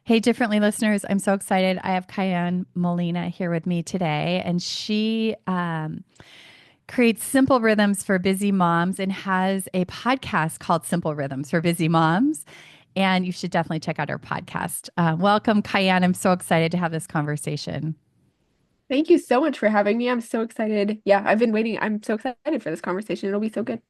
Hey, Differently listeners, I'm so excited. I have KyAnn Molina here with me today, and she creates simple rhythms for busy moms and has a podcast called Simple Rhythms for Busy Moms. And you should definitely check out her podcast. Welcome, KyAnn. I'm so excited to have this conversation. Thank you so much for having me. I'm so excited. Yeah, I've been waiting. I'm so excited for this conversation. It'll be so good.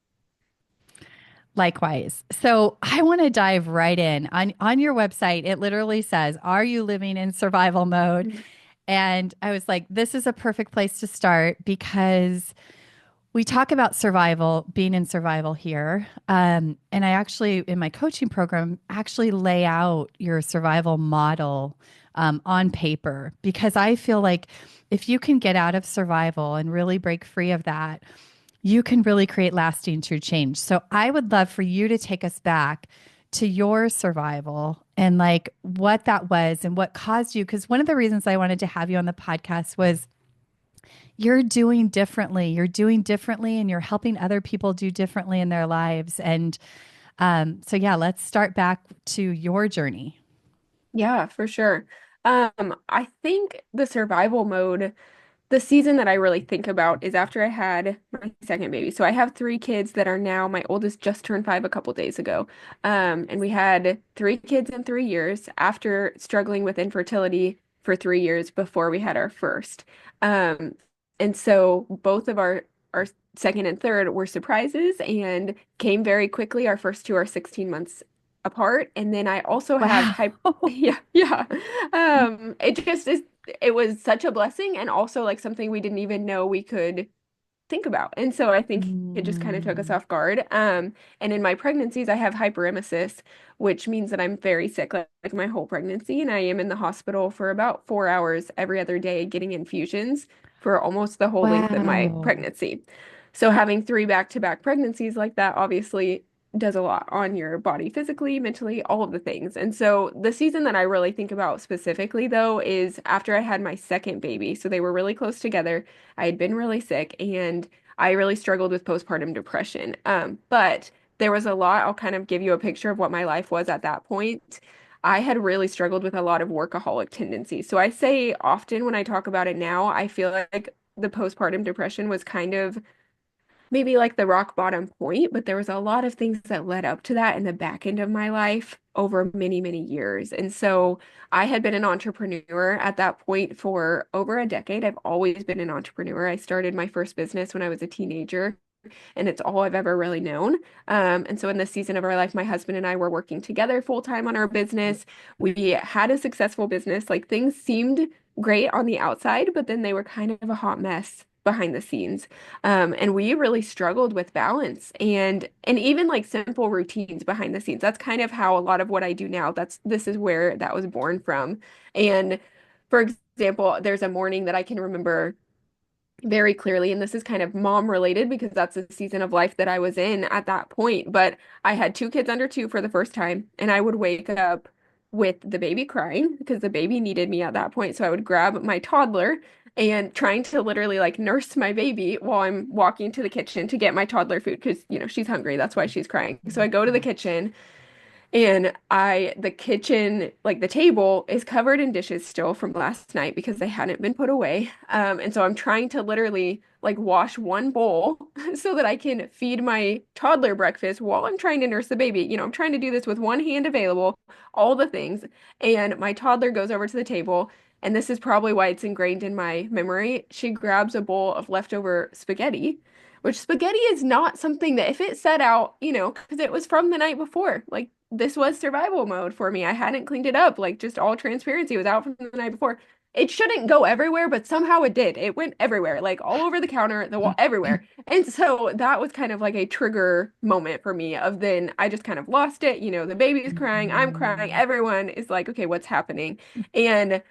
Likewise. So I want to dive right in. On your website, it literally says, "Are you living in survival mode?" Mhm. And I was like, this is a perfect place to start because we talk about survival, being in survival here. And I actually, in my coaching program, actually lay out your survival model on paper because I feel like if you can get out of survival and really break free of that, you can really create lasting true change. So I would love for you to take us back to your survival and like what that was and what caused you. Because one of the reasons I wanted to have you on the podcast was you're doing differently. You're doing differently and you're helping other people do differently in their lives. And so, yeah, let's start back to your journey. Yeah, for sure. I think the survival mode, the season that I really think about is after I had my second baby. So I have three kids that are now, my oldest just turned 5 a couple days ago. And we had three kids in 3 years after struggling with infertility for 3 years before we had our first. Um, and so both of our second and third were surprises and came very quickly. Our first two are 16 months apart. And then I also have Wow. hype. Yeah, yeah. It just is it was such a blessing and also like something we didn't even know we could think about. And so I think it just kind of took us Mm. off guard. And in my pregnancies, I have hyperemesis, which means that I'm very sick like my whole pregnancy. And I am in the hospital for about 4 hours every other day getting infusions for almost the whole length of my Wow. pregnancy. So having three back-to-back pregnancies like that obviously does a lot on your body physically, mentally, all of the things. And so the season that I really think about specifically though is after I had my second baby. So they were really close together. I had been really sick and I really struggled with postpartum depression. But there was a lot, I'll kind of give you a picture of what my life was at that point. I had really struggled with a lot of workaholic tendencies. So I say often when I talk about it now, I feel like the postpartum depression was kind of maybe like the rock bottom point, but there was a lot of things that led up to that in the back end of my life over many, many years. And so I had been an entrepreneur at that point for over a decade. I've always been an entrepreneur. I started my first business when I was a teenager, and it's all I've ever really known. And so in this season of our life, my husband and I were working together full time on our business. We had a successful business. Like things seemed great on the outside, but then they were kind of a hot mess behind the scenes. And we really struggled with balance and even like simple routines behind the scenes. That's kind of how a lot of what I do now, this is where that was born from. And for example, there's a morning that I can remember very clearly, and this is kind of mom related because that's the season of life that I was in at that point. But I had two kids under two for the first time, and I would wake up with the baby crying because the baby needed me at that point. So I would grab my toddler and trying to literally like nurse my baby while I'm walking to the kitchen to get my toddler food because, she's hungry. That's why she's crying. So I go to the kitchen and the kitchen, like the table is covered in dishes still from last night because they hadn't been put away. And so I'm trying to literally like wash one bowl so that I can feed my toddler breakfast while I'm trying to nurse the baby. I'm trying to do this with one hand available, all the things. And my toddler goes over to the table, and this is probably why it's ingrained in my memory. She grabs a bowl of leftover spaghetti. Which spaghetti is not something that if it set out, because it was from the night before, like this was survival mode for me. I hadn't cleaned it up. Like just all transparency was out from the night before. It shouldn't go everywhere, but somehow it did. It went everywhere, like all over the counter, the wall, everywhere. And so that was kind of like a trigger moment for me of then I just kind of lost it. The baby's crying, I'm crying, everyone is like, okay, what's happening? And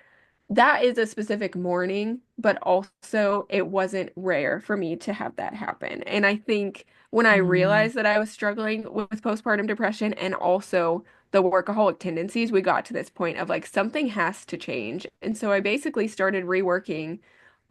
that is a specific morning, but also it wasn't rare for me to have that happen. And I think when I Mm. realized that I was struggling with postpartum depression and also the workaholic tendencies, we got to this point of like something has to change. And so I basically started reworking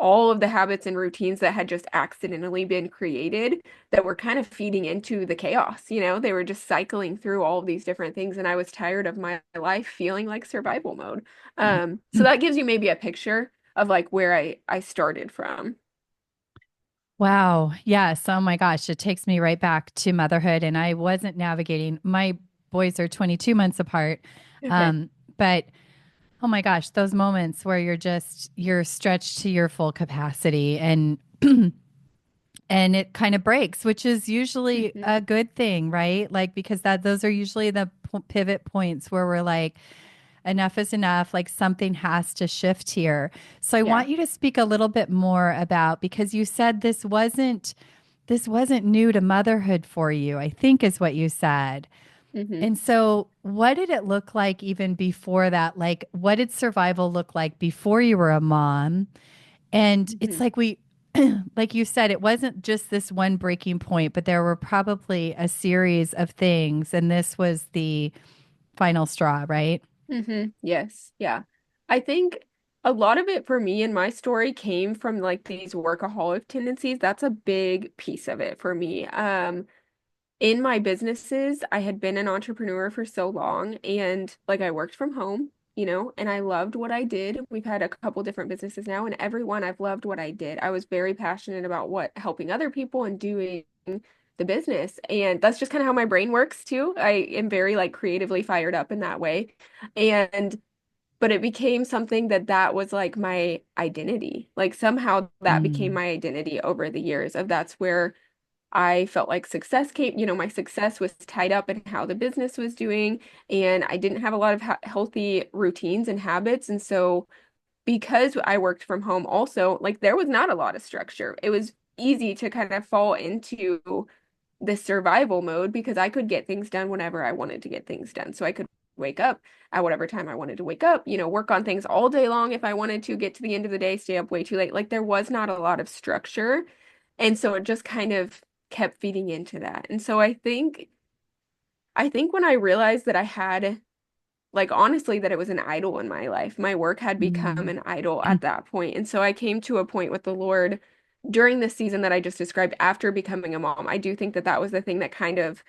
all of the habits and routines that had just accidentally been created that were kind of feeding into the chaos. They were just cycling through all of these different things, and I was tired of my life feeling like survival mode. So that gives you maybe a picture of like where I started from. Wow. Yes. Oh my gosh. It takes me right back to motherhood. And I wasn't navigating, my boys are 22 months apart. Okay. Um, but oh my gosh, those moments where you're stretched to your full capacity and it kind of breaks, which is usually Hmm. a good thing, right? Like, because those are usually the pivot points where we're like, enough is enough, like something has to shift here. So I Yeah. want you to speak a little bit more about, because you said this wasn't new to motherhood for you, I think is what you said. Hmm. And so what did it look like even before that? Like, what did survival look like before you were a mom? And it's Hmm. like like you said, it wasn't just this one breaking point, but there were probably a series of things. And this was the final straw, right? Yes. Yeah. I think a lot of it for me in my story came from like these workaholic tendencies. That's a big piece of it for me. In my businesses, I had been an entrepreneur for so long and like I worked from home, and I loved what I did. We've had a couple different businesses now, and every one I've loved what I did. I was very passionate about what helping other people and doing the business. And that's just kind of how my brain works too. I am very like creatively fired up in that way. And but it became something that was like my identity. Like somehow that became Mm. my identity over the years of that's where I felt like success came, my success was tied up in how the business was doing, and I didn't have a lot of ha healthy routines and habits. And so, because I worked from home also, like there was not a lot of structure. It was easy to kind of fall into this survival mode because I could get things done whenever I wanted to get things done. So I could wake up at whatever time I wanted to wake up, work on things all day long if I wanted to, get to the end of the day, stay up way too late. Like there was not a lot of structure. And so it just kind of kept feeding into that. And so I think when I realized that I had like honestly that it was an idol in my life. My work had become Mm. an idol at that point. And so I came to a point with the Lord during this season that I just described after becoming a mom. I do think that that was the thing that kind of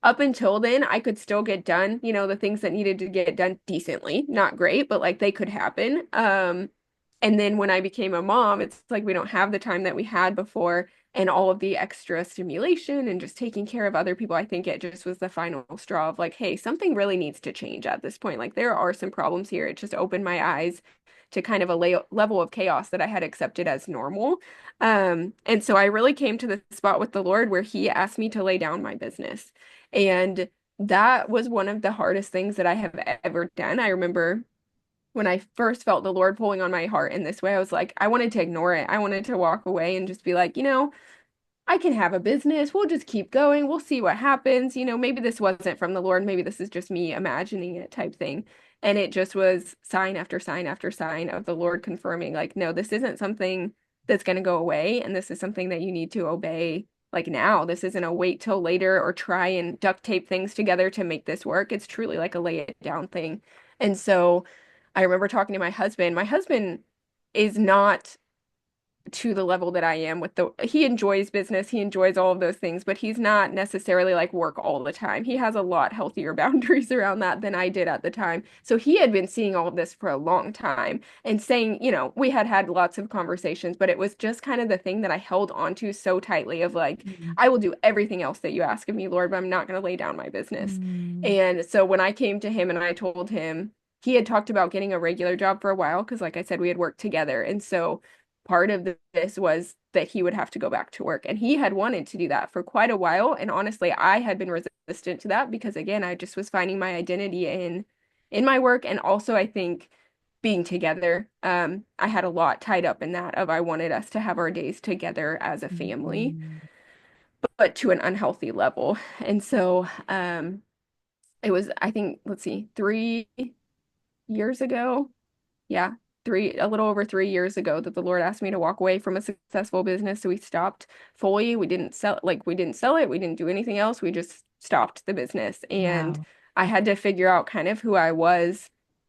up until then, I could still get done, the things that needed to get done decently, not great, but like they could happen. And then when I became a mom, it's like we don't have the time that we had before and all of the extra stimulation and just taking care of other people. I think it just was the final straw of like, hey, something really needs to change at this point. Like there are some problems here. It just opened my eyes to kind of a level of chaos that I had accepted as normal. And so I really came to the spot with the Lord where he asked me to lay down my business. And that was one of the hardest things that I have ever done. I remember when I first felt the Lord pulling on my heart in this way, I was like, I wanted to ignore it. I wanted to walk away and just be like, I can have a business. We'll just keep going. We'll see what happens. Maybe this wasn't from the Lord. Maybe this is just me imagining it type thing. And it just was sign after sign after sign of the Lord confirming, like, no, this isn't something that's going to go away. And this is something that you need to obey like now. This isn't a wait till later or try and duct tape things together to make this work. It's truly like a lay it down thing. And so I remember talking to my husband. My husband is not to the level that I am with he enjoys business, he enjoys all of those things, but he's not necessarily like work all the time. He has a lot healthier boundaries around that than I did at the time. So he had been seeing all of this for a long time and saying, we had had lots of conversations, but it was just kind of the thing that I held on to so tightly of like, Mm. I will do everything else that you ask of me, Lord, but I'm not going to lay down my business. Mm. And so when I came to him and I told him, he had talked about getting a regular job for a while because, like I said, we had worked together. And so part of this was that he would have to go back to work. And he had wanted to do that for quite a while. And honestly, I had been resistant to that because again, I just was finding my identity in my work. And also I think being together, I had a lot tied up in that of I wanted us to have our days together as a family, Mm. but to an unhealthy level. And so it was, I think, let's see, 3 years ago. Yeah, a little over 3 years ago that the Lord asked me to walk away from a successful business. So we stopped fully. We didn't sell it. We didn't do anything else. We just stopped the business. And Wow. I had to figure out kind of who I was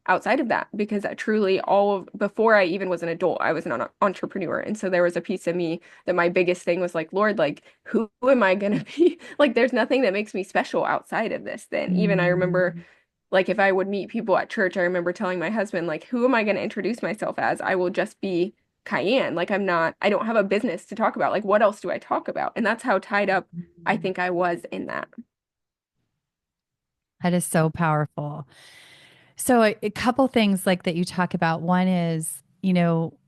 outside of that because I truly all of before I even was an adult, I was an entrepreneur. And so there was a piece of me that my biggest thing was like, Lord, like who am I gonna be? Like there's nothing that makes me special outside of this then. Even I remember Mm. like if I would meet people at church, I remember telling my husband, like, who am I gonna introduce myself as? I will just be KyAnn. Like I don't have a business to talk about. Like what else do I talk about? And that's how tied up I think I was in that. That is so powerful. So a couple things like that you talk about. One is,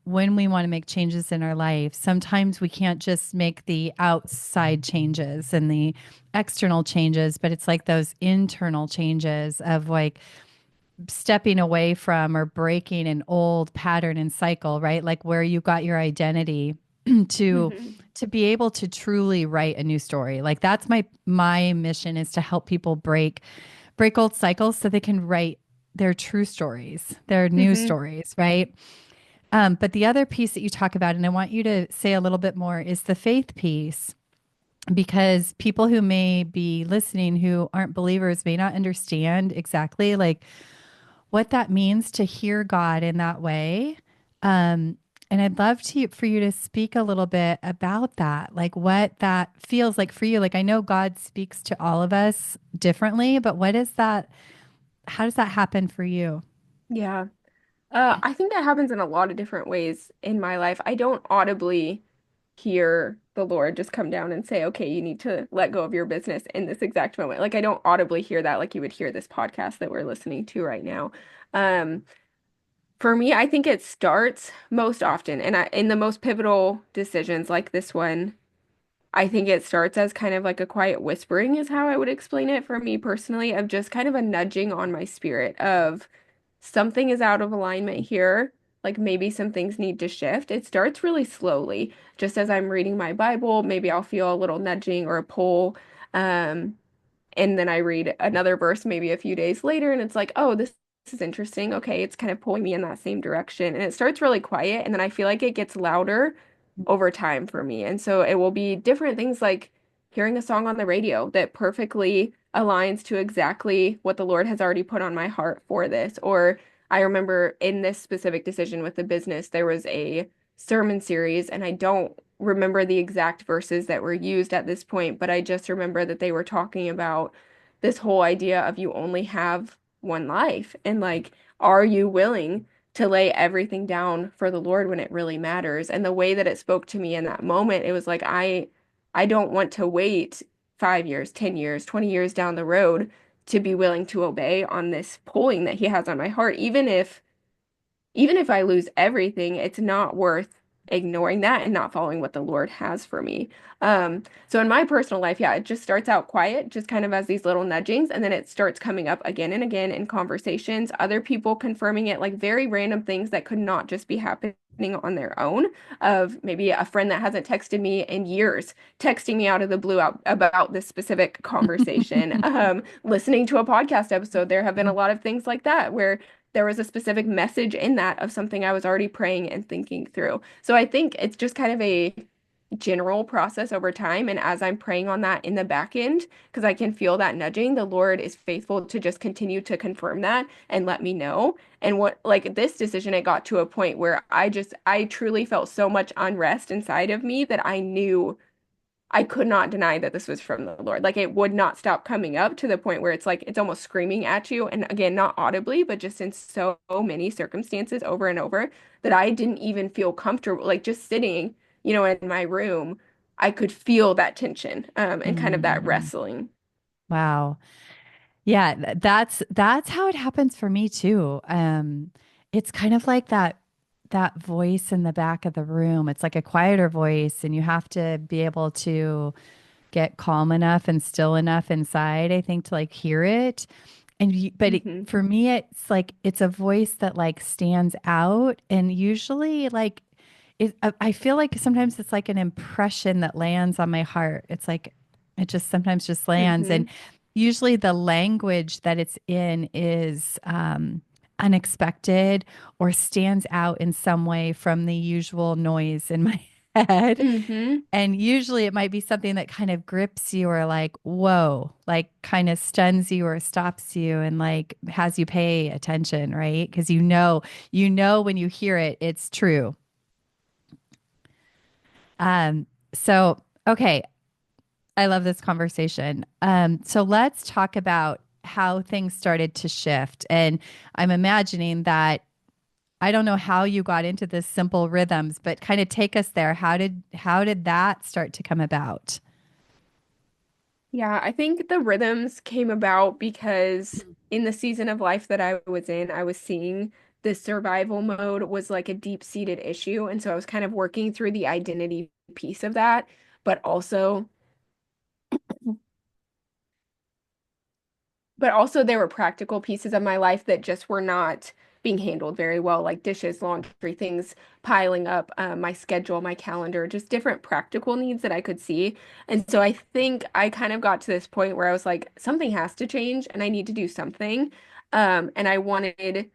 when we want to make changes in our life, sometimes we can't just make the outside changes and the external changes, but it's like those internal changes of like stepping away from or breaking an old pattern and cycle, right? Like where you got your identity to Hmm. to be able to truly write a new story. Like that's my mission is to help people break old cycles so they can write their true stories, their new Hmm. stories, right? But the other piece that you talk about, and I want you to say a little bit more, is the faith piece, because people who may be listening who aren't believers may not understand exactly like what that means to hear God in that way. Um, and I'd love for you to speak a little bit about that, like what that feels like for you. Like I know God speaks to all of us differently, but what is that? How does that happen for you? Yeah. I think that happens in a lot of different ways in my life. I don't audibly hear the Lord just come down and say, okay, you need to let go of your business in this exact moment. Like I don't audibly hear that like you would hear this podcast that we're listening to right now. Um, for me, I think it starts most often, and in the most pivotal decisions like this one, I think it starts as kind of like a quiet whispering is how I would explain it for me personally, of just kind of a nudging on my spirit of something is out of alignment here. Like maybe some things need to shift. It starts really slowly. Just as I'm reading my Bible, maybe I'll feel a little nudging or a pull. Um, and then I read another verse maybe a few days later, and it's like, oh, this is interesting. Okay, it's kind of pulling me in that same direction. And it starts really quiet, and then I feel like it gets louder over time for me. And so it will be different things like hearing a song on the radio that perfectly aligns to exactly what the Lord has already put on my heart for this. Or I remember in this specific decision with the business, there was a sermon series, and I don't remember the exact verses that were used at this point, but I just remember that they were talking about this whole idea of you only have one life. And like, are you willing to lay everything down for the Lord when it really matters? And the way that it spoke to me in that moment, it was like, I don't want to wait 5 years, 10 years, 20 years down the road to be willing to obey on this pulling that he has on my heart, even if I lose everything, it's not worth ignoring that and not following what the Lord has for me. So in my personal life, yeah, it just starts out quiet, just kind of as these little nudgings, and then it starts coming up again and again in conversations, other people confirming it, like very random things that could not just be happening on their own, of maybe a friend that hasn't texted me in years, texting me out of the blue about this specific conversation, listening to a podcast episode. There have been a lot of things like that where there was a specific message in that of something I was already praying and thinking through. So I think it's just kind of a general process over time. And as I'm praying on that in the back end, because I can feel that nudging, the Lord is faithful to just continue to confirm that and let me know. And what, like this decision, it got to a point where I truly felt so much unrest inside of me that I knew I could not deny that this was from the Lord. Like it would not stop coming up to the point where it's like it's almost screaming at you. And again, not audibly, but just in so many circumstances over and over that I didn't even feel comfortable. Like just sitting, in my room, I could feel that tension, and kind of that Mm. wrestling. Wow. Yeah, that's how it happens for me too. It's kind of like that voice in the back of the room. It's like a quieter voice, and you have to be able to get calm enough and still enough inside, I think, to like hear it. Hmm. For me, it's like it's a voice that like stands out, and usually like I feel like sometimes it's like an impression that lands on my heart. It's like it just sometimes just lands, and Hmm. usually the language that it's in is unexpected or stands out in some way from the usual noise in my head. Mm-hmm. And usually it might be something that kind of grips you or like, whoa, like kind of stuns you or stops you and like has you pay attention, right? Because you know when you hear it, it's true. So okay, I love this conversation. So let's talk about how things started to shift. And I'm imagining that I don't know how you got into this simple rhythms, but kind of take us there. How did that start to come about? Yeah, I think the rhythms came about because in the season of life that I was in, I was seeing the survival mode was like a deep-seated issue. And so I was kind of working through the identity piece of that, but also there were practical pieces of my life that just were not being handled very well, like dishes, laundry, things piling up, my schedule, my calendar, just different practical needs that I could see. And so I think I kind of got to this point where I was like, something has to change and I need to do something. And I wanted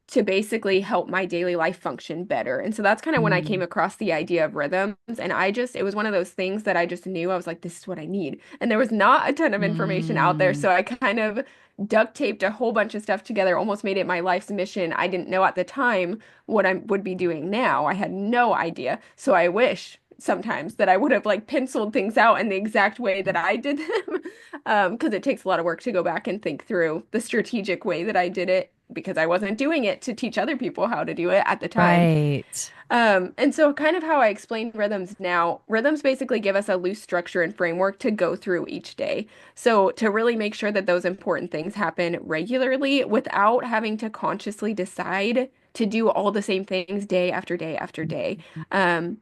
to basically help my daily life function better. And so that's kind of when I came Mm, across the idea of rhythms. And it was one of those things that I just knew I was like, this is what I need. And there was not a ton of information out there. mm, So I kind of duct taped a whole bunch of stuff together, almost made it my life's mission. I didn't know at the time what I would be doing now. I had no idea. So I wish sometimes that I would have like penciled things out in the exact way that I did them. Because it takes a lot of work to go back and think through the strategic way that I did it because I wasn't doing it to teach other people how to do it at the time. right. And so kind of how I explain rhythms now, rhythms basically give us a loose structure and framework to go through each day. So to really make sure that those important things happen regularly without having to consciously decide to do all the same things day after day after day.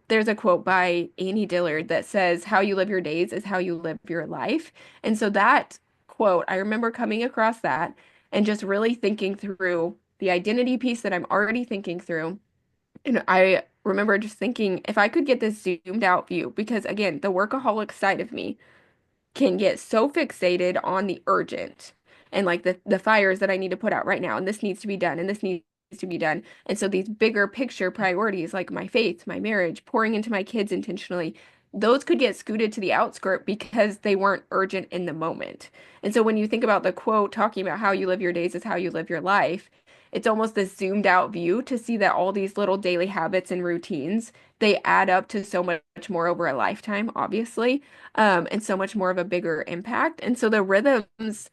There's a quote by Annie Dillard that says, "How you live your days is how you live your life." And so that quote, I remember coming across that and just really thinking through the identity piece that I'm already thinking through. And I remember just thinking if I could get this zoomed out view, because again, the workaholic side of me can get so fixated on the urgent and like the fires that I need to put out right now, and this needs to be done, and this needs to be done. And so these bigger picture priorities like my faith, my marriage, pouring into my kids intentionally, those could get scooted to the outskirt because they weren't urgent in the moment. And so when you think about the quote talking about how you live your days is how you live your life, it's almost this zoomed out view to see that all these little daily habits and routines, they add up to so much more over a lifetime, obviously, and so much more of a bigger impact. And so the rhythms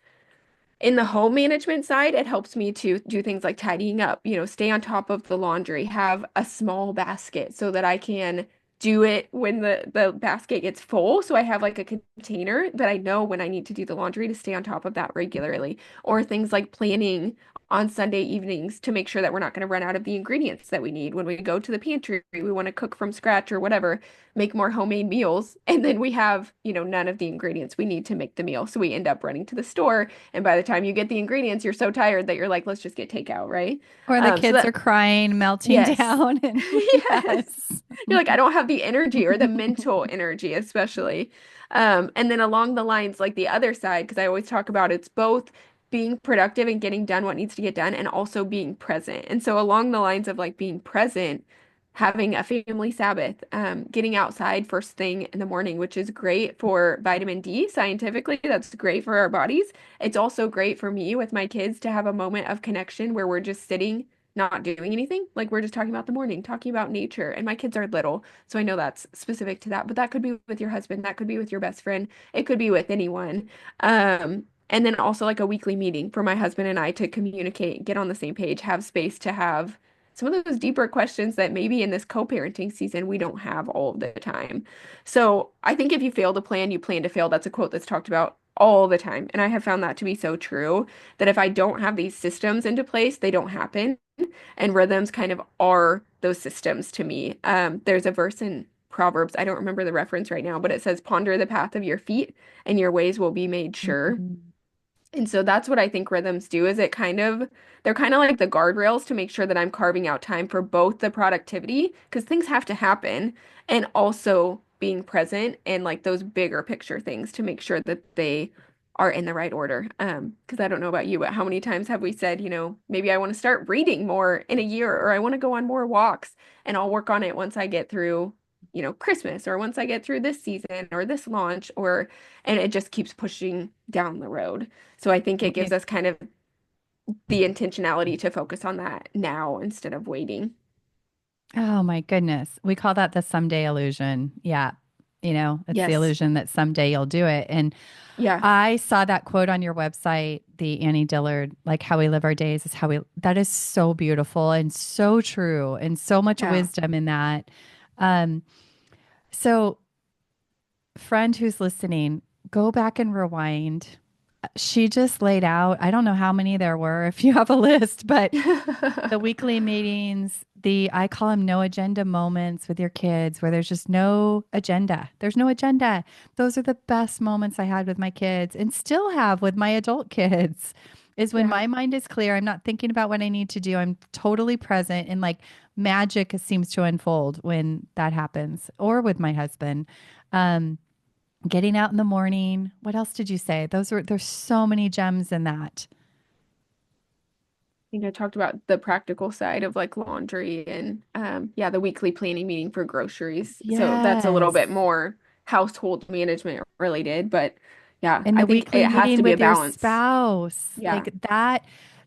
in the home management side, it helps me to do things like tidying up, stay on top of the laundry, have a small basket so that I can do it when the basket gets full. So I have like a container that I know when I need to do the laundry to stay on top of that regularly. Or things like planning on Sunday evenings to make sure that we're not going to run out of the ingredients that we need when we go to the pantry. We want to cook from scratch or whatever, make more homemade meals, and then we have, none of the ingredients we need to make the meal. So we end up running to the store, and by the time you get the ingredients, you're so tired that you're like, let's just get takeout, right? Or the So kids are that, crying, melting yes. down, and Yes. yes. You're like, I don't have the energy or the mental energy, especially. And then along the lines, like the other side, because I always talk about it's both being productive and getting done what needs to get done and also being present. And so along the lines of like being present, having a family Sabbath, getting outside first thing in the morning, which is great for vitamin D scientifically. That's great for our bodies. It's also great for me with my kids to have a moment of connection where we're just sitting, not doing anything. Like we're just talking about the morning, talking about nature. And my kids are little, so I know that's specific to that, but that could be with your husband, that could be with your best friend, it could be with anyone. And then also like a weekly meeting for my husband and I to communicate, get on the same page, have space to have some of those deeper questions that maybe in this co-parenting season we don't have all of the time. So I think if you fail to plan, you plan to fail. That's a quote that's talked about all the time. And I have found that to be so true that if I don't have these systems into place, they don't happen. And rhythms kind of are those systems to me. There's a verse in Proverbs, I don't remember the reference right now, but it says, ponder the path of your feet and your ways will be made sure. Mhm. And so that's what I think rhythms do is they're kind of like the guardrails to make sure that I'm carving out time for both the productivity, because things have to happen, and also being present and like those bigger picture things to make sure that they are in the right order. Because I don't know about you, but how many times have we said, maybe I want to start reading more in a year, or I want to go on more walks, and I'll work on it once I get through Christmas, or once I get through this season or this launch, and it just keeps pushing down the road. So I think it gives We- us kind of the intentionality to focus on that now instead of waiting. Oh my goodness. We call that the someday illusion. Yeah. It's the Yes. illusion that someday you'll do it. And Yeah. I saw that quote on your website, the Annie Dillard, like how we live our days is how that is so beautiful and so true and so much Yeah. wisdom in that. Um, so, friend who's listening, go back and rewind. She just laid out, I don't know how many there were if you have a list, but the weekly meetings, I call them no agenda moments with your kids where there's just no agenda. There's no agenda. Those are the best moments I had with my kids and still have with my adult kids. Is when Yeah. my mind is clear. I'm not thinking about what I need to do. I'm totally present and like magic seems to unfold when that happens or with my husband. Um, Getting out in the morning. What else did you say? There's so many gems in that. Think I talked about the practical side of like laundry and yeah, the weekly planning meeting for groceries. So that's a little Yes. bit more household management related, but yeah, And I the think weekly it has meeting to be a with your balance. spouse, Yeah. like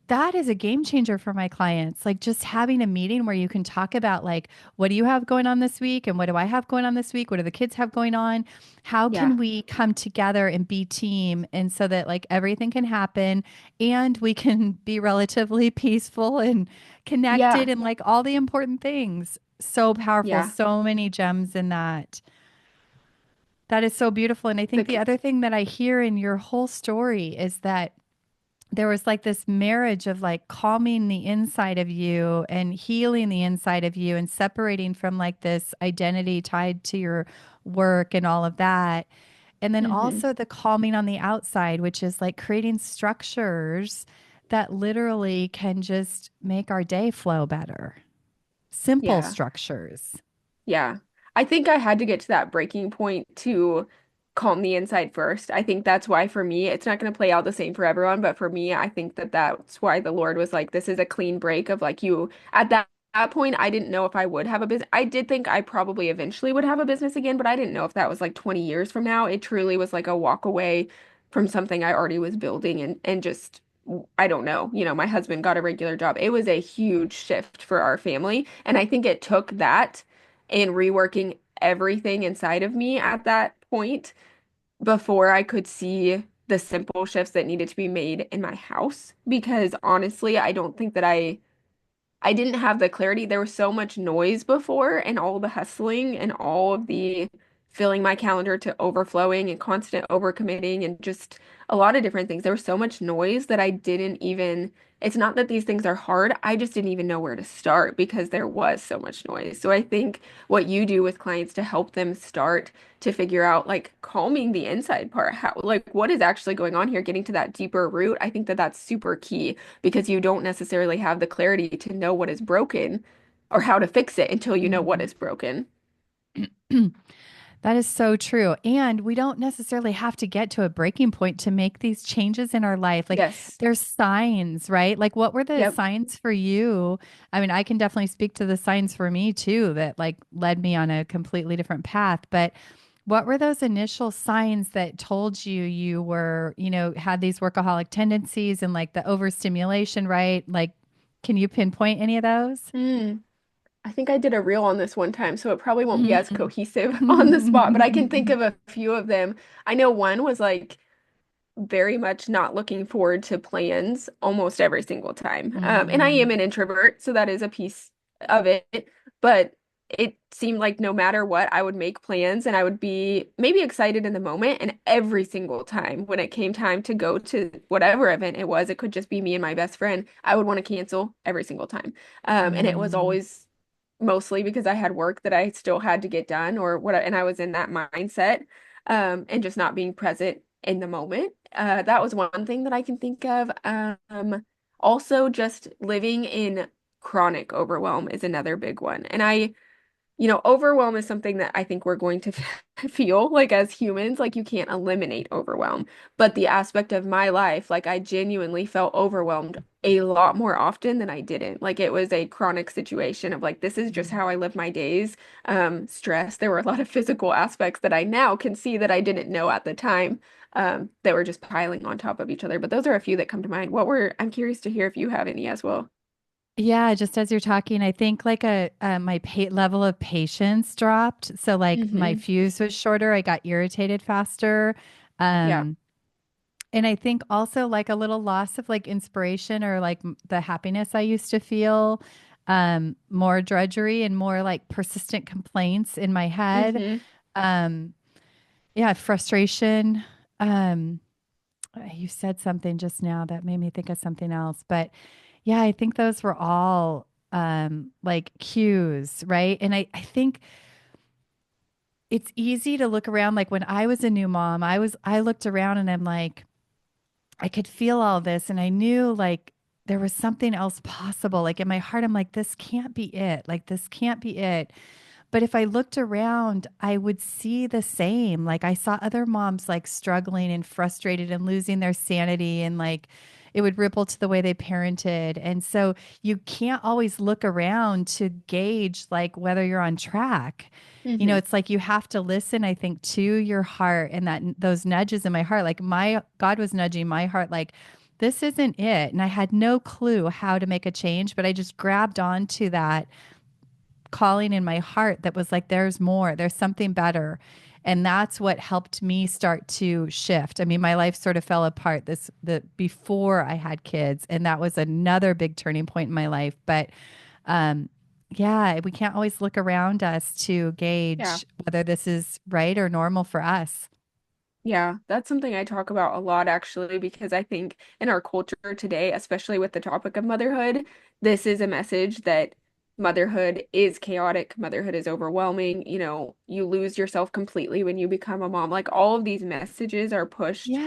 that is a game changer for my clients. Like just having a meeting where you can talk about like what do you have going on this week and what do I have going on this week? What do the kids have going on? How Yeah. can we come together and be team and so that like everything can happen and we can be relatively peaceful and connected Yeah. and like all the important things. So powerful, Yeah. so many gems in that. That is so beautiful. And I think The the other thing that I hear in your whole story is that there was like this marriage of like calming the inside of you and healing the inside of you and separating from like this identity tied to your work and all of that. And then hmm also the calming on the outside, which is like creating structures that literally can just make our day flow better. Simple Yeah. structures. Yeah. I think I had to get to that breaking point to calm the inside first. I think that's why for me, it's not going to play out the same for everyone, but for me, I think that that's why the Lord was like, this is a clean break of like you at that point, I didn't know if I would have a business. I did think I probably eventually would have a business again, but I didn't know if that was like 20 years from now. It truly was like a walk away from something I already was building and just I don't know. My husband got a regular job. It was a huge shift for our family, and I think it took that and reworking everything inside of me at that point before I could see the simple shifts that needed to be made in my house. Because honestly, I don't think that I didn't have the clarity. There was so much noise before, and all the hustling and all of the filling my calendar to overflowing and constant overcommitting and just a lot of different things. There was so much noise that I didn't even, it's not that these things are hard. I just didn't even know where to start because there was so much noise. So I think what you do with clients to help them start to figure out like calming the inside part, how like what is actually going on here, getting to that deeper root, I think that that's super key because you don't necessarily have the clarity to know what is broken or how to fix it until you know what Mhm. is broken. That is so true. And we don't necessarily have to get to a breaking point to make these changes in our life. Like Yes. there's signs, right? Like what were the Yep. signs for you? I mean, I can definitely speak to the signs for me too that like led me on a completely different path. But what were those initial signs that told you you were, had these workaholic tendencies and like the overstimulation, right? Like, can you pinpoint any of those? Hmm. I think I did a reel on this one time, so it probably won't be as Mm. cohesive on the spot, but I can think of a few of them. I know one was like very much not looking forward to plans almost every single time. And I am Mm. an introvert, so that is a piece of it. But it seemed like no matter what, I would make plans and I would be maybe excited in the moment. And every single time when it came time to go to whatever event it was, it could just be me and my best friend, I would want to cancel every single time. And it was Mm. always mostly because I had work that I still had to get done or what, and I was in that mindset, and just not being present in the moment. That was one thing that I can think of. Also just living in chronic overwhelm is another big one. And overwhelm is something that I think we're going to feel like as humans, like you can't eliminate overwhelm. But the aspect of my life, like I genuinely felt overwhelmed a lot more often than I didn't. Like it was a chronic situation of like, this is just how I live my days. Stress. There were a lot of physical aspects that I now can see that I didn't know at the time, that were just piling on top of each other. But those are a few that come to mind. I'm curious to hear if you have any as well. Yeah, just as you're talking, I think like my level of patience dropped. So like my Hmm. fuse was shorter. I got irritated faster. Yeah. Um, and I think also like a little loss of like inspiration or like the happiness I used to feel, more drudgery and more like persistent complaints in my head. Hmm. Um, yeah, frustration. Um, you said something just now that made me think of something else, but yeah, I think those were all like cues, right? And I think it's easy to look around. Like when I was a new mom, I looked around and I'm like, I could feel all this and I knew like there was something else possible. Like in my heart, I'm like, this can't be it. Like this can't be it. But if I looked around, I would see the same. Like I saw other moms like struggling and frustrated and losing their sanity and like it would ripple to the way they parented. And so you can't always look around to gauge like whether you're on track. You know, Hmm. it's like you have to listen, I think, to your heart and that those nudges in my heart. Like my God was nudging my heart like this isn't it. And I had no clue how to make a change, but I just grabbed onto that calling in my heart that was like, there's more, there's something better. And that's what helped me start to shift. I mean, my life sort of fell apart the before I had kids. And that was another big turning point in my life. But um, yeah, we can't always look around us to Yeah. gauge whether this is right or normal for us. Yeah, that's something I talk about a lot actually, because I think in our culture today, especially with the topic of motherhood, this is a message that motherhood is chaotic, motherhood is overwhelming, you lose yourself completely when you become a mom. Like all of these messages are pushed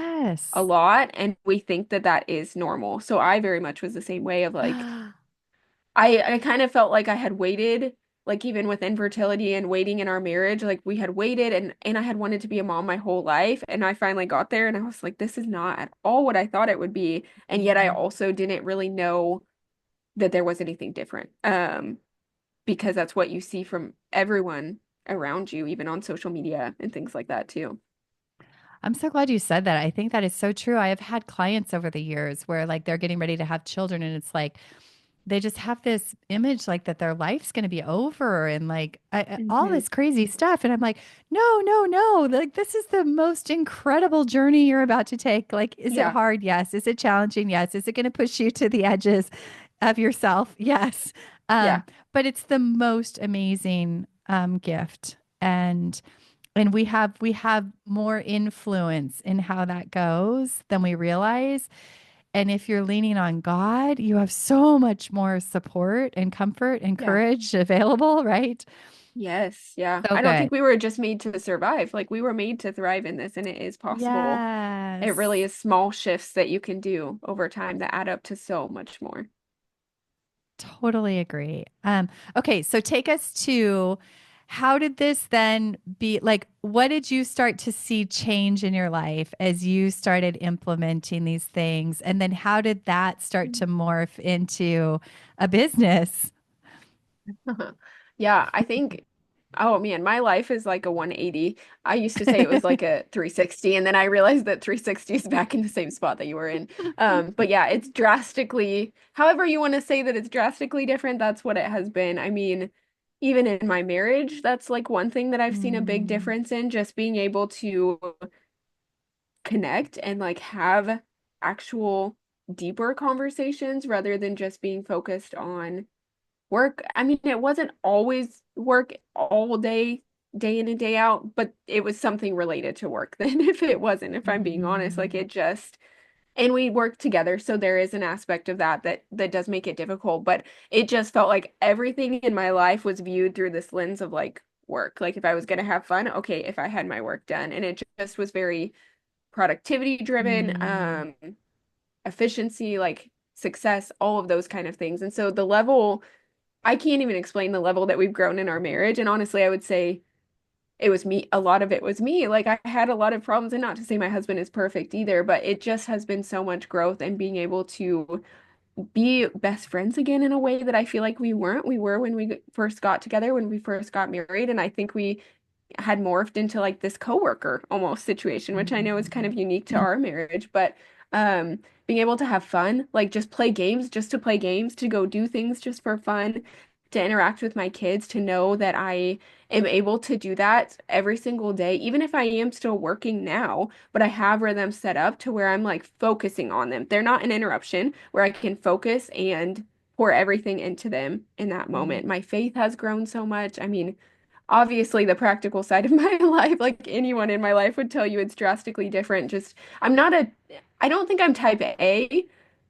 a Yes. lot, and we think that that is normal. So I very much was the same way of like, I kind of felt like I had waited, like even with infertility and waiting in our marriage, like we had waited and I had wanted to be a mom my whole life, and I finally got there and I was like, this is not at all what I thought it would be. And yet I Mm. also didn't really know that there was anything different. Because that's what you see from everyone around you, even on social media and things like that too. I'm so glad you said that. I think that is so true. I have had clients over the years where like they're getting ready to have children and it's like they just have this image like that their life's going to be over and like all Hmm. this crazy stuff and I'm like, no, no, no, like this is the most incredible journey you're about to take. Like, is it Yeah, hard? Yes. Is it challenging? Yes. Is it going to push you to the edges of yourself? Yes. yeah, But it's the most amazing gift. And we have more influence in how that goes than we realize. And if you're leaning on God, you have so much more support and comfort and yeah. courage available, right? Yes, yeah. So I don't think good. we were just made to survive. Like we were made to thrive in this, and it is possible. It really Yes. is small shifts that you can do over time that add up to so much more. Totally agree. Okay, so take us to how did this then be like what did you start to see change in your life as you started implementing these things? And then how did that start to morph into a business? Yeah, I think, oh man, my life is like a 180. I used to say it was like a 360, and then I realized that 360 is back in the same spot that you were in. But yeah, it's drastically, however you want to say that it's drastically different, that's what it has been. I mean, even in my marriage, that's like one thing that I've seen a big Mm, difference in, just being able to connect and like have actual deeper conversations rather than just being focused on work. I mean, it wasn't always work all day, day in and day out, but it was something related to work then if it wasn't, if I'm being honest, like mm, it just and we work together, so there is an aspect of that does make it difficult, but it just felt like everything in my life was viewed through this lens of like work. Like if I was going to have fun, okay, if I had my work done. And it just was very productivity driven, mm. efficiency, like success, all of those kind of things. And so the level I can't even explain the level that we've grown in our marriage. And honestly, I would say it was me. A lot of it was me. Like I had a lot of problems, and not to say my husband is perfect either, but it just has been so much growth and being able to be best friends again in a way that I feel like we weren't. We were when we first got together, when we first got married, and I think we had morphed into like this coworker almost situation, which I know is kind of unique to our marriage, but being able to have fun, like just play games, just to play games, to go do things just for fun, to interact with my kids, to know that I am able to do that every single day, even if I am still working now, but I have rhythms set up to where I'm like focusing on them. They're not an interruption, where I can focus and pour everything into them in that moment. My faith has grown so much. I mean, obviously the practical side of my life, like anyone in my life would tell you, it's drastically different. Just I'm not a I don't think I'm type A,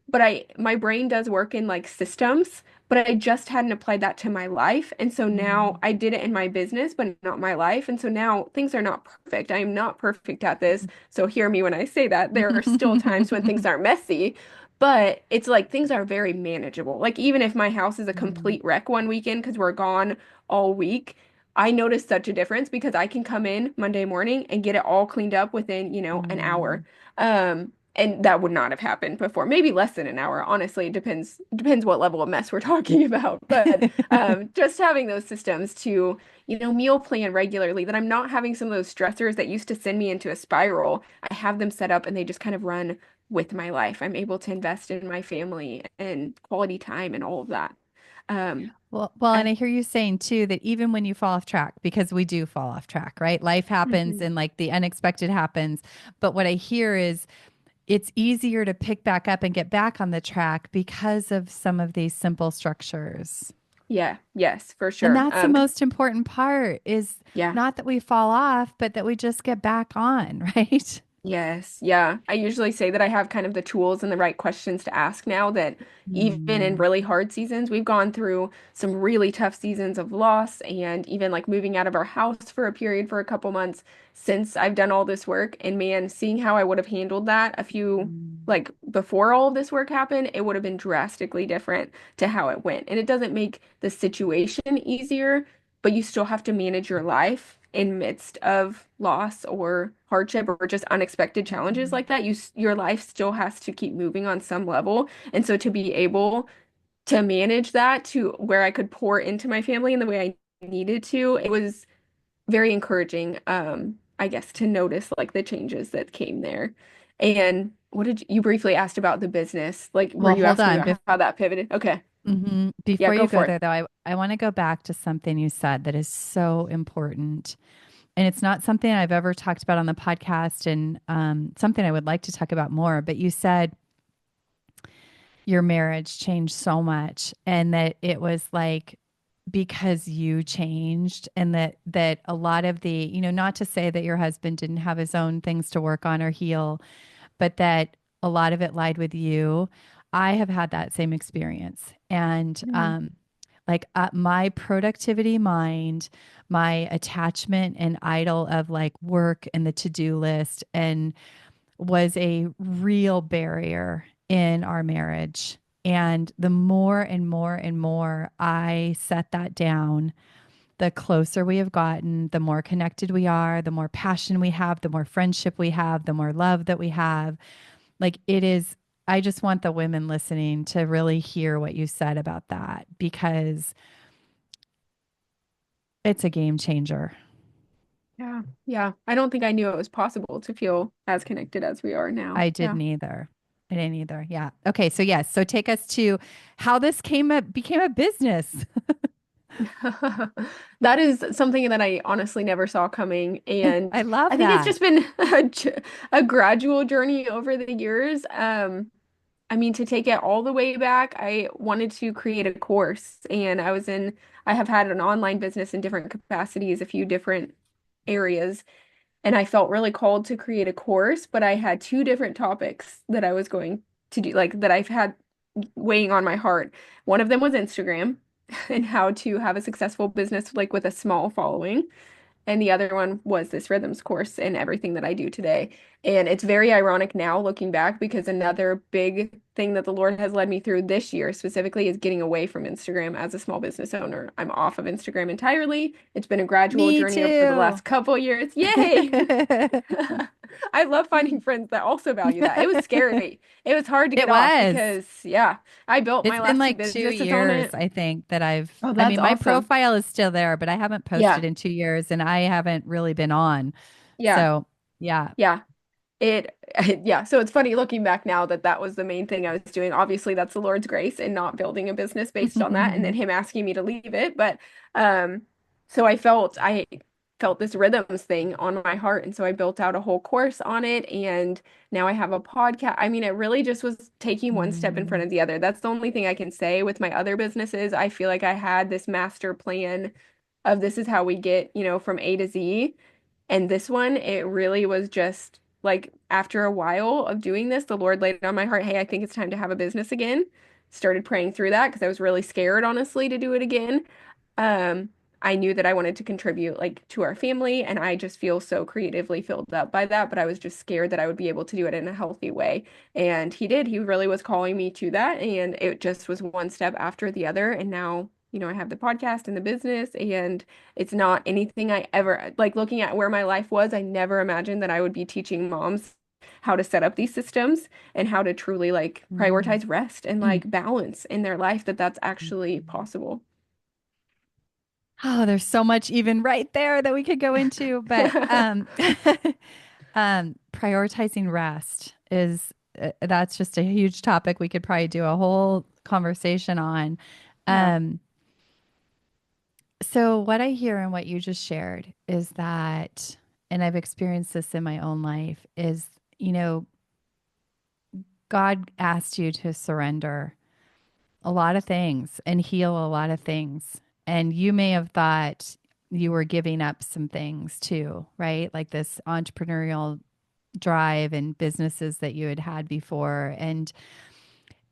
but my brain does work in like systems, but I just hadn't applied that to my life. And so now I did it in my business, but not my life. And so now things are not perfect. I am not perfect at this. So hear me when I say that. There are still times when things are messy, but it's like things are very manageable. Like even if my house is a complete wreck one weekend because we're gone all week, I noticed such a difference because I can come in Monday morning and get it all cleaned up within, an hour. And that would not have happened before. Maybe less than an hour. Honestly, it depends what level of mess we're talking about. But just having those systems to, meal plan regularly, that I'm not having some of those stressors that used to send me into a spiral. I have them set up and they just kind of run with my life. I'm able to invest in my family and quality time and all of that. Um, Well, and I, I hear you saying too that even when you fall off track, because we do fall off track, right? Life happens Mhm. and like the unexpected happens. But what I hear is it's easier to pick back up and get back on the track because of some of these simple structures. Yeah, yes, for And sure. that's the most important part is Yeah. not that we fall off, but that we just get back on, right? Yes, yeah. I usually say that I have kind of the tools and the right questions to ask now, that even in Mm, really hard seasons, we've gone through some really tough seasons of loss, and even like moving out of our house for a period for a couple months since I've done all this work. And man, seeing how I would have handled that mm, like before all of this work happened, it would have been drastically different to how it went. And it doesn't make the situation easier, but you still have to manage your life in midst of loss or hardship or just unexpected challenges mm, like that. Your life still has to keep moving on some level. And so to be able to manage that to where I could pour into my family in the way I needed to, it was very encouraging, I guess, to notice like the changes that came there. And what did you briefly asked about the business? Like, were Well, you hold asking me on. about how that pivoted? Okay. Yeah, Before go you go for it. there, though, I want to go back to something you said that is so important. And it's not something I've ever talked about on the podcast and something I would like to talk about more. But you said your marriage changed so much and that it was like because you changed and that a lot of the, not to say that your husband didn't have his own things to work on or heal, but that a lot of it lied with you. I have had that same experience. And Mhm. like my productivity mind, my attachment and idol of like work and the to-do list and was a real barrier in our marriage. And the more and more and more I set that down, the closer we have gotten, the more connected we are, the more passion we have, the more friendship we have, the more love that we have. Like it is, I just want the women listening to really hear what you said about that because it's a game changer. Yeah. Yeah. I don't think I knew it was possible to feel as connected as we are now. I Yeah. didn't either. I didn't either. Yeah. Okay. So yes. So take us to how this became a business. That is something that I honestly never saw coming. And I I love think it's that. just been a gradual journey over the years. I mean, to take it all the way back, I wanted to create a course, and I have had an online business in different capacities, a few different areas, and I felt really called to create a course, but I had two different topics that I was going to do, like that I've had weighing on my heart. One of them was Instagram and how to have a successful business like with a small following. And the other one was this rhythms course and everything that I do today. And it's very ironic now looking back because another big thing that the Lord has led me through this year specifically is getting away from Instagram as a small business owner. I'm off of Instagram entirely. It's been a gradual Me journey over the too. last couple years. Yay! I love finding friends that also value that. It was scary. It was hard to It get off was. because, yeah, I built It's my been last two like two businesses on years, it. I think, that Oh, I that's mean, my awesome. profile is still there, but I haven't posted Yeah. in 2 years and I haven't really been on. Yeah. So, yeah. Yeah. It, yeah. So it's funny looking back now that that was the main thing I was doing. Obviously, that's the Lord's grace and not building a business based on that, and then Him asking me to leave it. But, um, so I felt this rhythms thing on my heart, and so I built out a whole course on it, and now I have a podcast. I mean, it really just was taking one step in front Mm, of the other. That's the only thing I can say with my other businesses. I feel like I had this master plan of this is how we get, from A to Z. And this one, it really was just like after a while of doing this, the Lord laid it on my heart, hey, I think it's time to have a business again. Started praying through that because I was really scared, honestly, to do it again. Um, I knew that I wanted to contribute like to our family, and I just feel so creatively filled up by that, but I was just scared that I would be able to do it in a healthy way. And He did. He really was calling me to that, and it just was one step after the other. And now, I have the podcast and the business, and it's not anything I ever like looking at where my life was. I never imagined that I would be teaching moms how to set up these systems and how to truly like mm, prioritize rest and mm. like balance in their life, that that's actually possible. Oh, there's so much even right there that we could go into, but prioritizing rest is that's just a huge topic we could probably do a whole conversation on. Yeah. Um, so what I hear and what you just shared is that, and I've experienced this in my own life, is, God asked you to surrender a lot of things and heal a lot of things. And you may have thought you were giving up some things too, right? Like this entrepreneurial drive and businesses that you had had before. And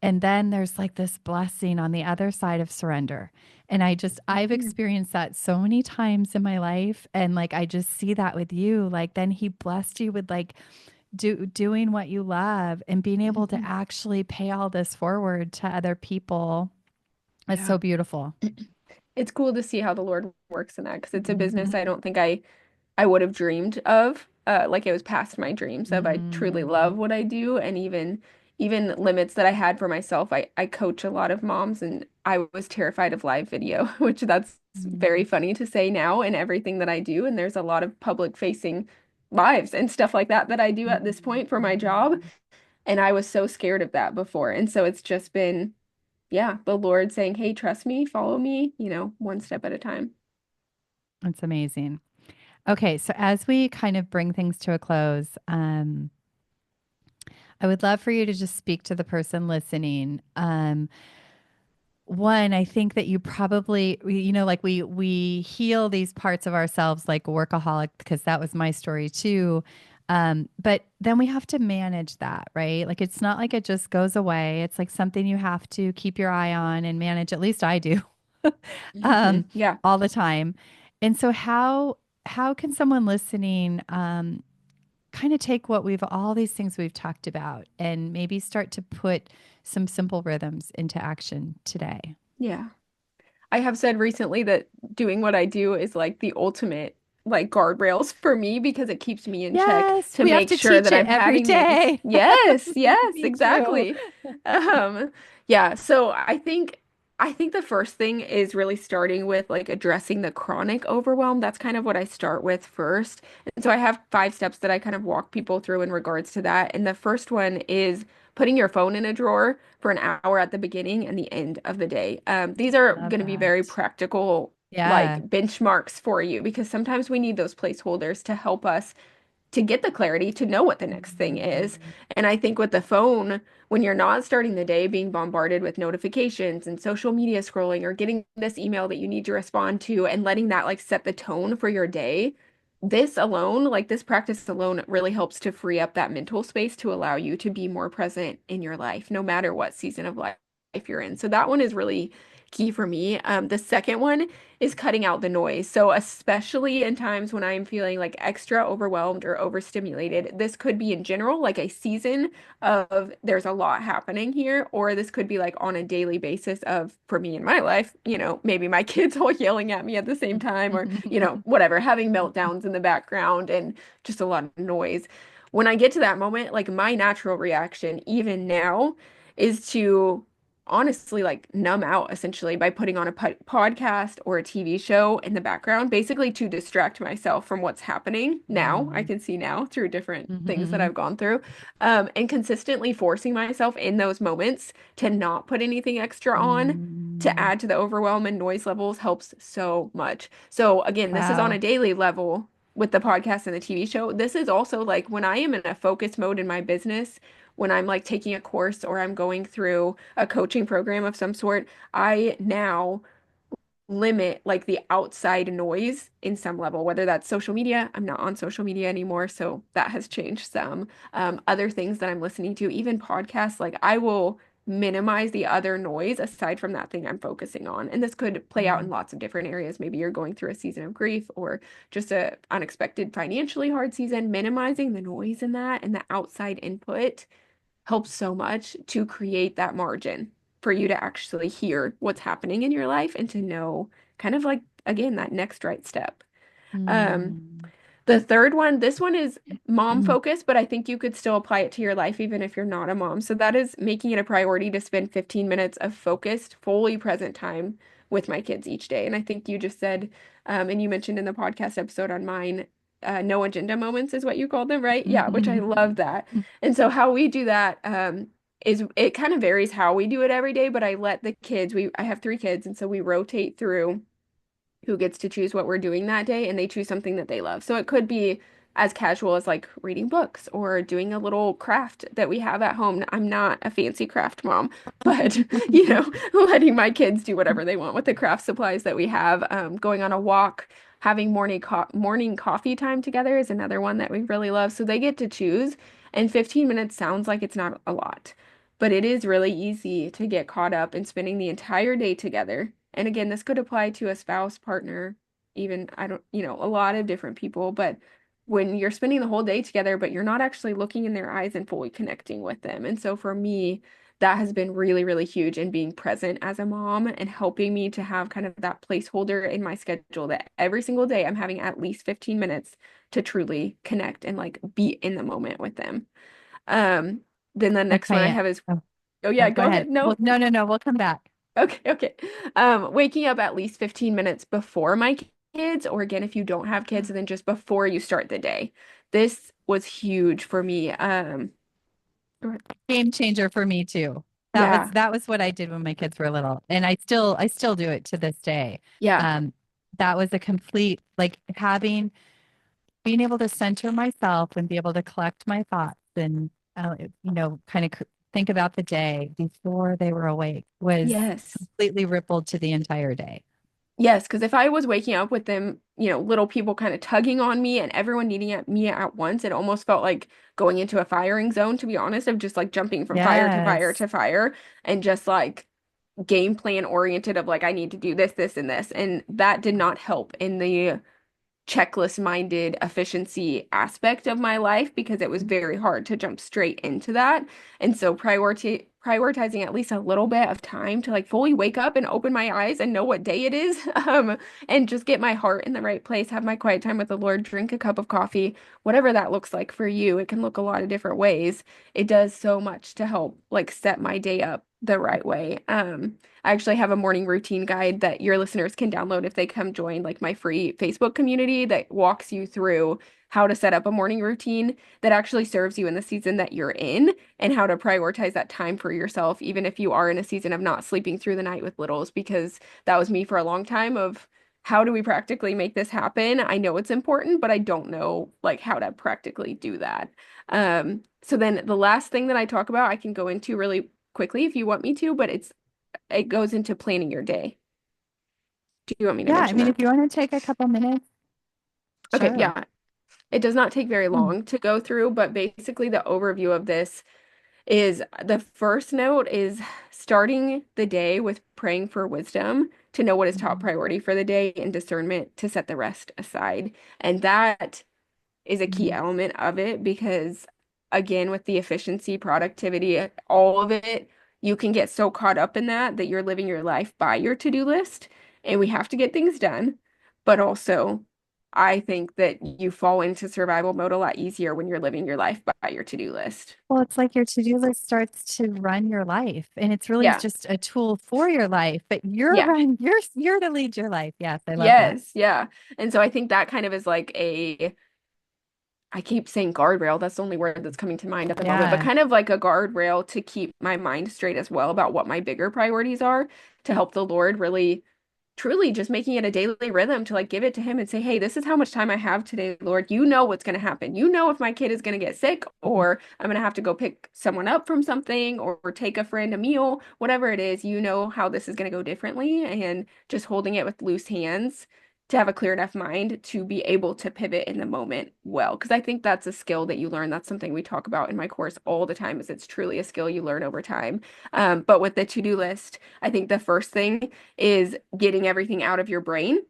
then there's like this blessing on the other side of surrender. And I've Mhm. experienced that so many times in my life. And like, I just see that with you. Like, then He blessed you with like doing what you love and being able to Mhm. actually pay all this forward to other people. It's Yeah. so beautiful. It's cool to see how the Lord works in that because it's a business I Mhm. don't think I would have dreamed of. Like it was past my dreams of I truly Mm. love what I do, and even limits that I had for myself. I coach a lot of moms, and I was terrified of live video, which that's very Mm. funny to say now in everything that I do. And there's a lot of public facing lives and stuff like that that I do at this point for my job. Mm. And I was so scared of that before. And so it's just been, yeah, the Lord saying, hey, trust me, follow me, one step at a time. It's amazing. Okay, so as we kind of bring things to a close, I would love for you to just speak to the person listening. One, I think that you probably, like we heal these parts of ourselves like workaholic, because that was my story too. But then we have to manage that, right? Like it's not like it just goes away. It's like something you have to keep your eye on and manage. At least I do, um, Yeah. all the time. And so how can someone listening kind of take what we've all these things we've talked about and maybe start to put some simple rhythms into action today? Yeah. I have said recently that doing what I do is like the ultimate like guardrails for me because it keeps me in check Yes, to we have make to sure teach that it I'm every having these. day. Yes, yes, Me too. exactly. Um, yeah, so I think the first thing is really starting with like addressing the chronic overwhelm. That's kind of what I start with first. And so I have 5 steps that I kind of walk people through in regards to that. And the first one is putting your phone in a drawer for an hour at the beginning and the end of the day. These are Love going to be very that. practical, like Yeah. benchmarks for you because sometimes we need those placeholders to help us to get the clarity to know what the next thing is. Mm, And I think with the phone, when you're not starting the day being bombarded with notifications and social media scrolling or getting this email that you need to respond to and letting that like set the tone for your day, this alone, like this practice alone, really helps to free up that mental space to allow you to be more present in your life, no matter what season of life you're in. So that one is really key for me. The second one is cutting out the noise. So especially in times when I'm feeling like extra overwhelmed or overstimulated, this could be in general like a season of there's a lot happening here, or this could be like on a daily basis of, for me in my life, maybe my kids all yelling at me at the same time, or, whatever, having meltdowns in the background and just a lot of noise. When I get to that moment, like my natural reaction, even now, is to honestly like numb out essentially by putting on a podcast or a TV show in the background, basically to distract myself from what's happening now. I Mm, can see now through different things that mhm, I've gone through, and consistently forcing myself in those moments to not put anything extra on. To mm. add to the overwhelm and noise levels helps so much. So again, this is on a Wow. daily level with the podcast and the TV show. This is also like when I am in a focus mode in my business, when I'm like taking a course or I'm going through a coaching program of some sort, I now limit like the outside noise in some level, whether that's social media. I'm not on social media anymore, so that has changed some. Other things that I'm listening to, even podcasts, like I will minimize the other noise aside from that thing I'm focusing on. And this could play out in Mm, lots of different areas. Maybe you're going through a season of grief or just a unexpected financially hard season. Minimizing the noise in that and the outside input helps so much to create that margin for you to actually hear what's happening in your life and to know kind of like, again, that next right step. Um, mm, the third one, this one is mom mm. focused, but I think you could still apply it to your life even if you're not a mom. So that is making it a priority to spend 15 minutes of focused, fully present time with my kids each day. And I think you just said, and you mentioned in the podcast episode on mine, no agenda moments is what you called them, right? Yeah, which I love that. And so how we do that, is it kind of varies how we do it every day, but I let the kids, I have three kids, and so we rotate through who gets to choose what we're doing that day, and they choose something that they love. So it could be as casual as like reading books or doing a little craft that we have at home. I'm not a fancy craft mom, but letting my kids do whatever they want with the craft supplies that we have. Going on a walk, having morning coffee time together is another one that we really love. So they get to choose, and 15 minutes sounds like it's not a lot. But it is really easy to get caught up in spending the entire day together. And again, this could apply to a spouse, partner, even, I don't, a lot of different people. But when you're spending the whole day together, but you're not actually looking in their eyes and fully connecting with them. And so for me, that has been really, really huge in being present as a mom and helping me to have kind of that placeholder in my schedule that every single day I'm having at least 15 minutes to truly connect and like be in the moment with them. Um, then the next one I Okay. have is, Oh, oh oh, yeah, go go ahead. ahead. Well, No. no, no, no. We'll come back. Okay, okay. Waking up at least 15 minutes before my kids, or again, if you don't have kids, and then just before you start the day. This was huge for me. Go ahead. Game changer for me too. Yeah, That was what I did when my kids were little, and I still do it to this day. yeah, Um, that was a complete like having being able to center myself and be able to collect my thoughts and kind of think about the day before they were awake was yes. completely rippled to the entire day. Yes, because if I was waking up with them, little people kind of tugging on me and everyone needing at me at once, it almost felt like going into a firing zone, to be honest, of just like jumping from fire to fire Yes. to fire and just like game plan oriented of like I need to do this, this, and this. And that did not help in the checklist minded efficiency aspect of my life because it was very hard to jump straight into that. And so prioritizing at least a little bit of time to like fully wake up and open my eyes and know what day it is, and just get my heart in the right place, have my quiet time with the Lord, drink a cup of coffee, whatever that looks like for you. It can look a lot of different ways. It does so much to help like set my day up the right way. I actually have a morning routine guide that your listeners can download if they come join like my free Facebook community that walks you through how to set up a morning routine that actually serves you in the season that you're in and how to prioritize that time for yourself, even if you are in a season of not sleeping through the night with littles, because that was me for a long time of how do we practically make this happen? I know it's important, but I don't know like how to practically do that. So then the last thing that I talk about, I can go into really quickly if you want me to, but it goes into planning your day. Do you want me to Yeah. I mention mean, that? if you want to take a couple minutes, Okay, sure. yeah. It does not take very Mm. long to go through, but basically the overview of this is the first note is starting the day with praying for wisdom to know what is top Mhm. priority for the day and discernment to set the rest aside. And that is a key Mhm. element of it because, again, with the efficiency, productivity, all of it, you can get so caught up in that you're living your life by your to-do list, and we have to get things done. But also, I think that you fall into survival mode a lot easier when you're living your life by your to-do list. Well, it's like your to-do list starts to run your life, and it's really Yeah. just a tool for your life, but Yeah. you're to lead your life. Yes, I love that. Yes. Yeah. And so I think that kind of is like a I keep saying guardrail. That's the only word that's coming to mind at the moment, but Yeah. kind of like a guardrail to keep my mind straight as well about what my bigger priorities are to help the Lord really truly just making it a daily rhythm to like give it to him and say, hey, this is how much time I have today, Lord. You know what's going to happen. You know if my kid is going to get sick or I'm going to have to go pick someone up from something or take a friend a meal, whatever it is, you know how this is going to go differently. And just holding it with loose hands to have a clear enough mind to be able to pivot in the moment well. Because I think that's a skill that you learn. That's something we talk about in my course all the time is it's truly a skill you learn over time. But with the to-do list, I think the first thing is getting everything out of your brain.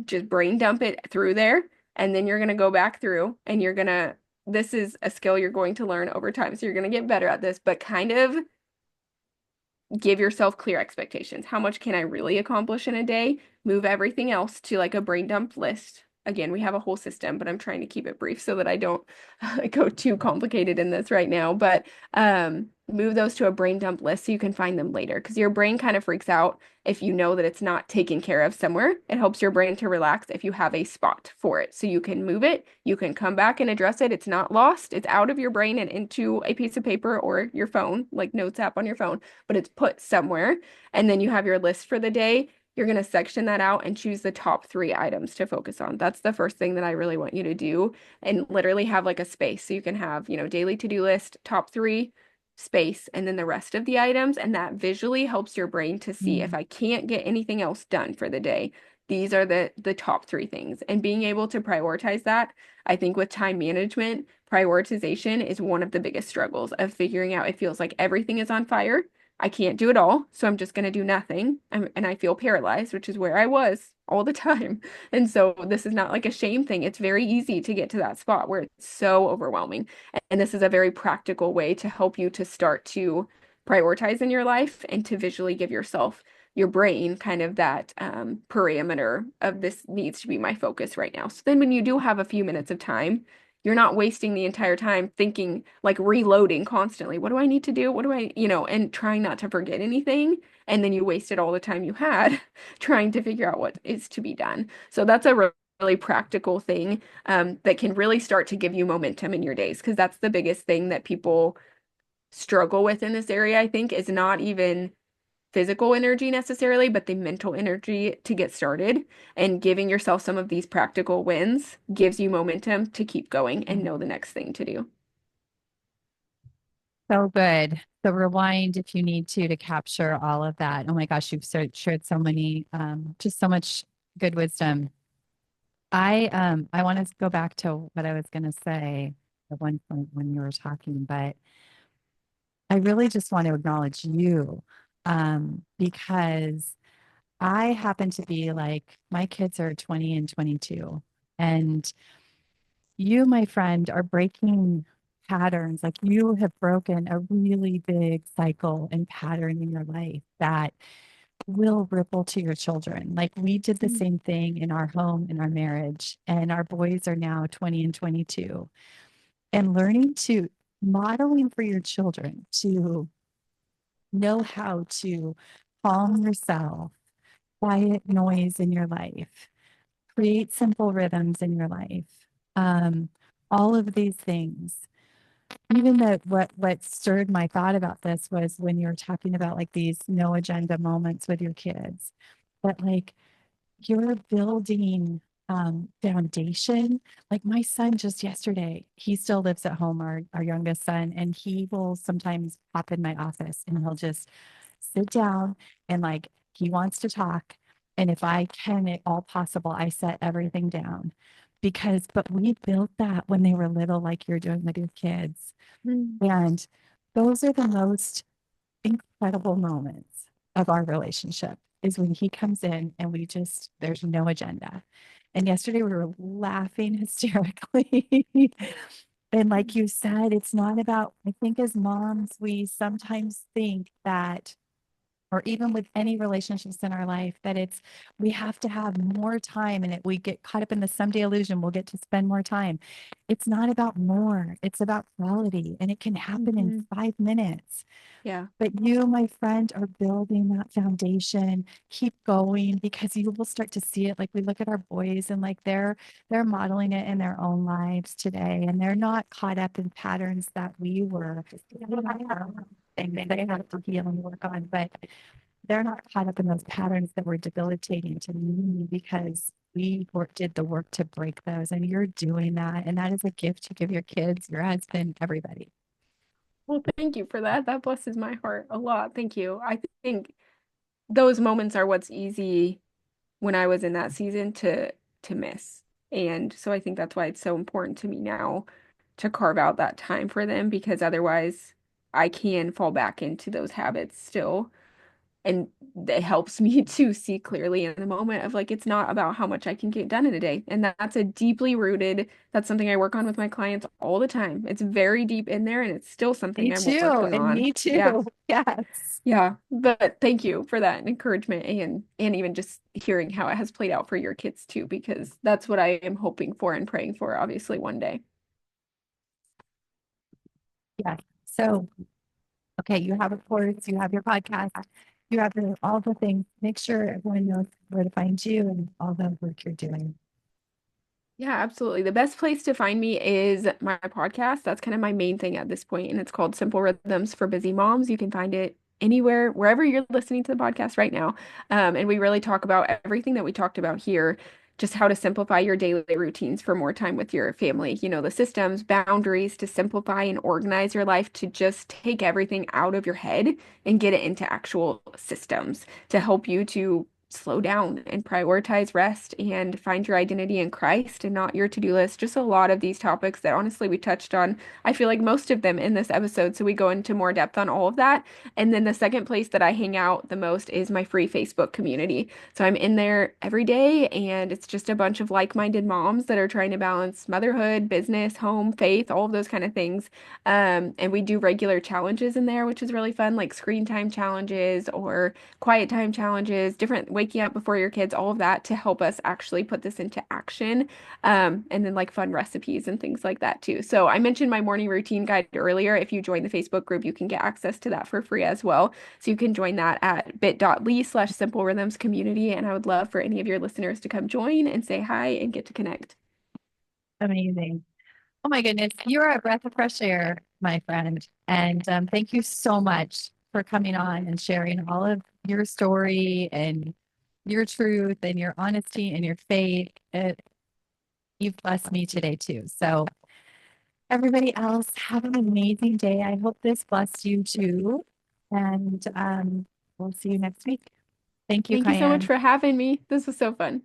Just brain dump it through there. And then you're going to go back through and this is a skill you're going to learn over time. So you're going to get better at this, but kind of give yourself clear expectations. How much can I really accomplish in a day? Move everything else to like a brain dump list. Again, we have a whole system, but I'm trying to keep it brief so that I don't go too complicated in this right now. But move those to a brain dump list so you can find them later because your brain kind of freaks out if you know that it's not taken care of somewhere. It helps your brain to relax if you have a spot for it. So you can move it, you can come back and address it. It's not lost, it's out of your brain and into a piece of paper or your phone, like notes app on your phone, but it's put somewhere. And then you have your list for the day. You're going to section that out and choose the top 3 items to focus on. That's the first thing that I really want you to do and literally have like a space. So you can have, daily to-do list, top 3, space, and then the rest of the items. And that visually helps your brain to see if Mm. I can't get anything else done for the day, these are the top 3 things. And being able to prioritize that, I think with time management, prioritization is one of the biggest struggles of figuring out it feels like everything is on fire. I can't do it all, so I'm just going to do nothing. And I feel paralyzed, which is where I was all the time. And so this is not like a shame thing. It's very easy to get to that spot where it's so overwhelming. And this is a very practical way to help you to start to prioritize in your life and to visually give yourself, your brain, kind of that parameter of this needs to be my focus right now. So then when you do have a few minutes of time, you're not wasting the entire time thinking, like reloading constantly. What do I need to do? What do I, and trying not to forget anything. And then you wasted all the time you had trying to figure out what is to be done. So that's a really practical thing that can really start to give you momentum in your days. Because that's the biggest thing that people struggle with in this area, I think, is not even physical energy necessarily, but the mental energy to get started. And giving yourself some of these practical wins gives you momentum to keep going and know the next thing to do. So good. So rewind if you need to capture all of that. Oh my gosh, you've shared so many, just so much good wisdom. I want to go back to what I was going to say at one point when you were talking, but I really just want to acknowledge you, because I happen to be like my kids are 20 and 22, and you, my friend, are breaking patterns. Like you have broken a really big cycle and pattern in your life that will ripple to your children. Like we did the Mm. same thing in our home, in our marriage, and our boys are now 20 and 22. And learning to modeling for your children to know how to calm yourself, quiet noise in your life, create simple rhythms in your life. Um, all of these things. Even that what stirred my thought about this was when you were talking about like these no agenda moments with your kids, but like you're building foundation. Like my son just yesterday, he still lives at home, our youngest son, and he will sometimes pop in my office and he'll just sit down and like he wants to talk. And if I can at all possible, I set everything down because, but we built that when they were little, like you're doing with your kids. Mm. And those are the most incredible moments of our relationship is when he comes in and there's no agenda. And yesterday we were laughing hysterically. And like you said, it's not about, I think as moms, we sometimes think that, or even with any relationships in our life, that we have to have more time and we get caught up in the someday illusion, we'll get to spend more time. It's not about more, it's about quality, and it can happen in Hmm. 5 minutes. Yeah. But you, my friend, are building that foundation. Keep going because you will start to see it. Like we look at our boys and like they're modeling it in their own lives today, and they're not caught up in patterns that we were. And they have to heal and work on, but they're not caught up in those patterns that were debilitating to me because did the work to break those. And you're doing that, and that is a gift to give your kids, your husband, everybody. Well, thank you for that. That blesses my heart a lot. Thank you. I think those moments are what's easy when I was in that season to miss. And so I think that's why it's so important to me now to carve out that time for them because otherwise I can fall back into those habits still. And it helps me to see clearly in the moment of like it's not about how much I can get done in a day. And that's a deeply rooted, that's something I work on with my clients all the time. It's very deep in there and it's still Me something I'm too. working And on. me Yeah. too. Yes. Yeah, but thank you for that encouragement and even just hearing how it has played out for your kids too, because that's what I am hoping for and praying for, obviously, one day. Yes. So, okay, you have a course, you have your podcast, you have all the things. Make sure everyone knows where to find you and all the work you're doing. Yeah, absolutely. The best place to find me is my podcast. That's kind of my main thing at this point, and it's called Simple Rhythms for Busy Moms. You can find it anywhere, wherever you're listening to the podcast right now. And we really talk about everything that we talked about here, just how to simplify your daily routines for more time with your family. You know, the systems, boundaries to simplify and organize your life to just take everything out of your head and get it into actual systems to help you to slow down and prioritize rest and find your identity in Christ and not your to-do list. Just a lot of these topics that honestly we touched on. I feel like most of them in this episode, so we go into more depth on all of that. And then the second place that I hang out the most is my free Facebook community. So I'm in there every day and it's just a bunch of like-minded moms that are trying to balance motherhood, business, home, faith, all of those kind of things. And we do regular challenges in there, which is really fun, like screen time challenges or quiet time challenges, different waking up before your kids, all of that to help us actually put this into action. And then like fun recipes and things like that too. So I mentioned my morning routine guide earlier. If you join the Facebook group, you can get access to that for free as well. So you can join that at bit.ly/simple rhythms community. And I would love for any of your listeners to come join and say hi and get to connect. Amazing. Oh my goodness. You are a breath of fresh air, my friend. And thank you so much for coming on and sharing all of your story and your truth and your honesty and your faith. You've blessed me today too. So everybody else, have an amazing day. I hope this blessed you too. And we'll see you next week. Thank you, Thank you so much KyAnn. for having me. This was so fun.